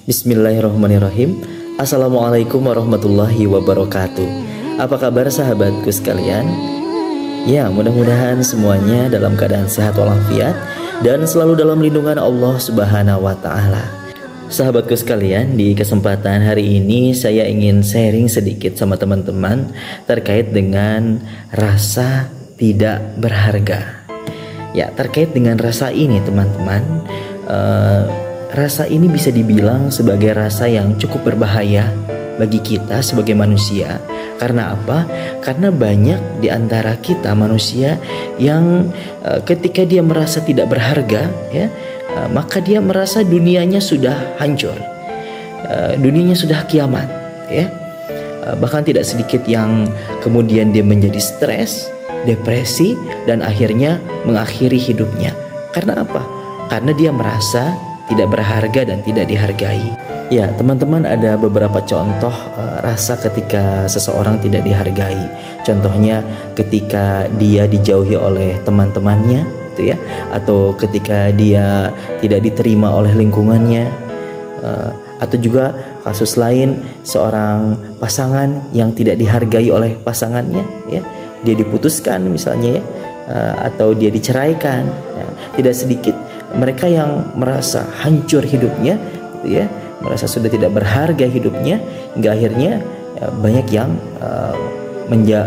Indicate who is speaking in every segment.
Speaker 1: Bismillahirrahmanirrahim. Assalamualaikum warahmatullahi wabarakatuh. Apa kabar sahabatku sekalian? Ya, mudah-mudahan semuanya dalam keadaan sehat walafiat dan selalu dalam lindungan Allah Subhanahu wa taala. Sahabatku sekalian, di kesempatan hari ini saya ingin sharing sedikit sama teman-teman terkait dengan rasa tidak berharga. Ya, terkait dengan rasa ini teman-teman, rasa ini bisa dibilang sebagai rasa yang cukup berbahaya bagi kita sebagai manusia. Karena apa? Karena banyak di antara kita manusia yang ketika dia merasa tidak berharga, ya, maka dia merasa dunianya sudah hancur, dunianya sudah kiamat, ya. Bahkan tidak sedikit yang kemudian dia menjadi stres, depresi, dan akhirnya mengakhiri hidupnya. Karena apa? Karena dia merasa tidak berharga dan tidak dihargai. Ya, teman-teman, ada beberapa contoh rasa ketika seseorang tidak dihargai. Contohnya ketika dia dijauhi oleh teman-temannya, gitu ya, atau ketika dia tidak diterima oleh lingkungannya, atau juga kasus lain seorang pasangan yang tidak dihargai oleh pasangannya, ya, dia diputuskan misalnya, ya, atau dia diceraikan. Ya, tidak sedikit mereka yang merasa hancur hidupnya, gitu ya, merasa sudah tidak berharga hidupnya, hingga akhirnya banyak yang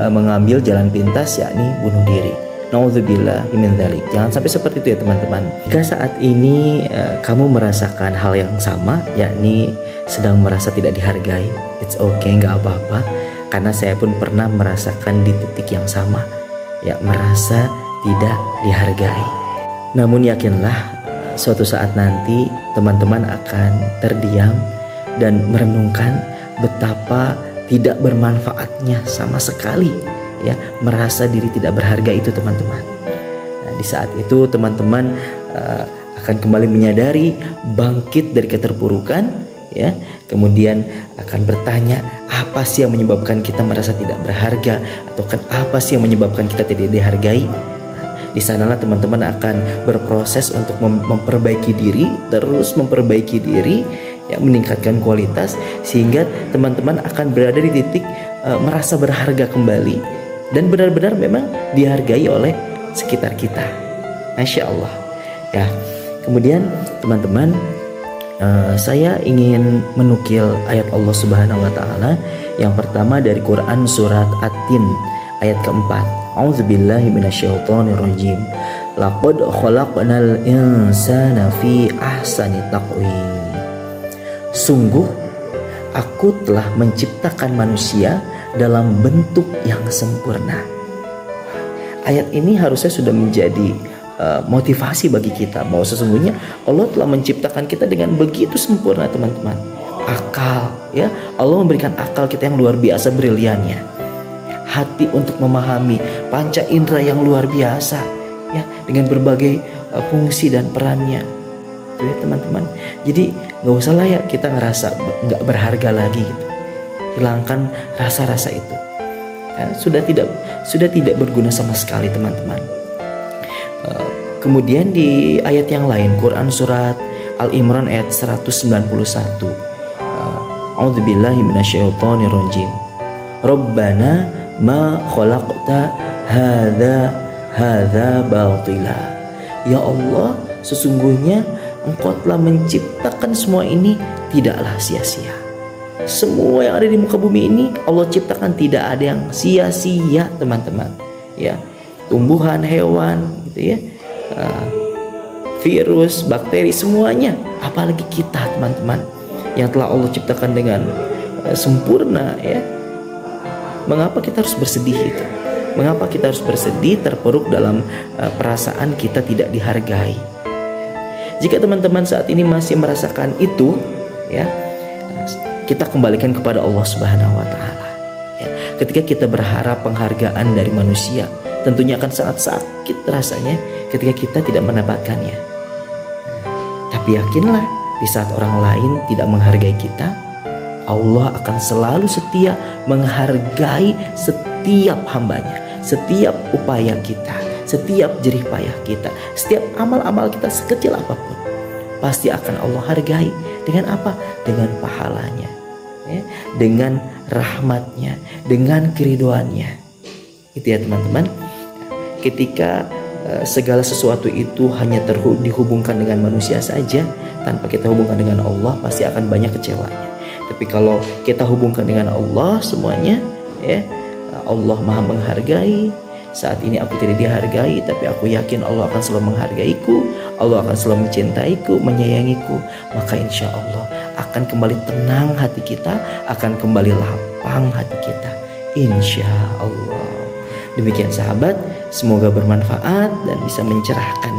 Speaker 1: mengambil jalan pintas, yakni bunuh diri. Nauzubillah min dzalik. Jangan sampai seperti itu ya teman-teman. Jika saat ini kamu merasakan hal yang sama, yakni sedang merasa tidak dihargai, it's okay, nggak apa-apa. Karena saya pun pernah merasakan di titik yang sama, ya, merasa tidak dihargai. Namun yakinlah, suatu saat nanti teman-teman akan terdiam dan merenungkan betapa tidak bermanfaatnya sama sekali, ya, merasa diri tidak berharga itu teman-teman. Nah, di saat itu teman-teman akan kembali menyadari, bangkit dari keterpurukan, ya, kemudian akan bertanya, apa sih yang menyebabkan kita merasa tidak berharga, atau kan apa sih yang menyebabkan kita tidak dihargai. Di sanalah teman-teman akan berproses untuk memperbaiki diri, terus memperbaiki diri, ya, meningkatkan kualitas, sehingga teman-teman akan berada di titik merasa berharga kembali dan benar-benar memang dihargai oleh sekitar kita. Masya Allah, ya. Kemudian teman-teman, saya ingin menukil ayat Allah Subhanahu wa taala yang pertama dari Quran surat At-Tin ayat keempat. A'udzubillahi minasyaitonirrajim. Laqad khalaqnal insana fi ahsani taqwim. Sungguh aku telah menciptakan manusia dalam bentuk yang sempurna. Ayat ini harusnya sudah menjadi motivasi bagi kita bahwa sesungguhnya Allah telah menciptakan kita dengan begitu sempurna teman-teman. Akal, ya, Allah memberikan akal kita yang luar biasa briliannya. Hati untuk memahami, panca indera yang luar biasa, ya, dengan berbagai fungsi dan perannya, gitu ya teman-teman. Jadi nggak usah lah ya kita ngerasa nggak berharga lagi gitu. Hilangkan rasa-rasa itu, ya, sudah tidak berguna sama sekali teman-teman. Kemudian di ayat yang lain, Quran surat Al-Imran ayat 191. A'udzubillahi minasyaitonirrajim. Rabbana ma khalaqta hadza batila. Ya Allah, sesungguhnya Engkau telah menciptakan semua ini tidaklah sia-sia. Semua yang ada di muka bumi ini Allah ciptakan tidak ada yang sia-sia teman-teman, ya. Tumbuhan, hewan, gitu ya, virus, bakteri, semuanya. Apalagi kita teman-teman yang telah Allah ciptakan dengan sempurna, ya. Mengapa kita harus bersedih itu? Mengapa kita harus bersedih, terpuruk dalam perasaan kita tidak dihargai? Jika teman-teman saat ini masih merasakan itu, ya, kita kembalikan kepada Allah Subhanahu wa taala. Ya, ketika kita berharap penghargaan dari manusia, tentunya akan sangat sakit rasanya ketika kita tidak mendapatkannya. Tapi yakinlah, di saat orang lain tidak menghargai kita, Allah akan selalu setia menghargai setiap hambanya, setiap upaya kita, setiap jerih payah kita, setiap amal-amal kita sekecil apapun, pasti akan Allah hargai Dengan apa? Dengan pahalanya, ya, dengan rahmatnya, dengan keriduannya. Itu ya teman-teman. Ketika segala sesuatu itu hanya dihubungkan dengan manusia saja, tanpa kita hubungkan dengan Allah, pasti akan banyak kecewanya. Tapi kalau kita hubungkan dengan Allah semuanya, ya, Allah Maha menghargai. Saat ini aku tidak dihargai, tapi aku yakin Allah akan selalu menghargaiku, Allah akan selalu mencintaiku, menyayangiku. Maka insya Allah akan kembali tenang hati kita, akan kembali lapang hati kita, insya Allah. Demikian sahabat, semoga bermanfaat dan bisa mencerahkan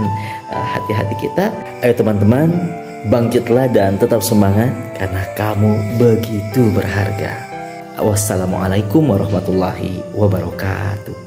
Speaker 1: hati-hati kita. Ayo teman-teman, bangkitlah dan tetap semangat karena kamu begitu berharga. Wassalamualaikum warahmatullahi wabarakatuh.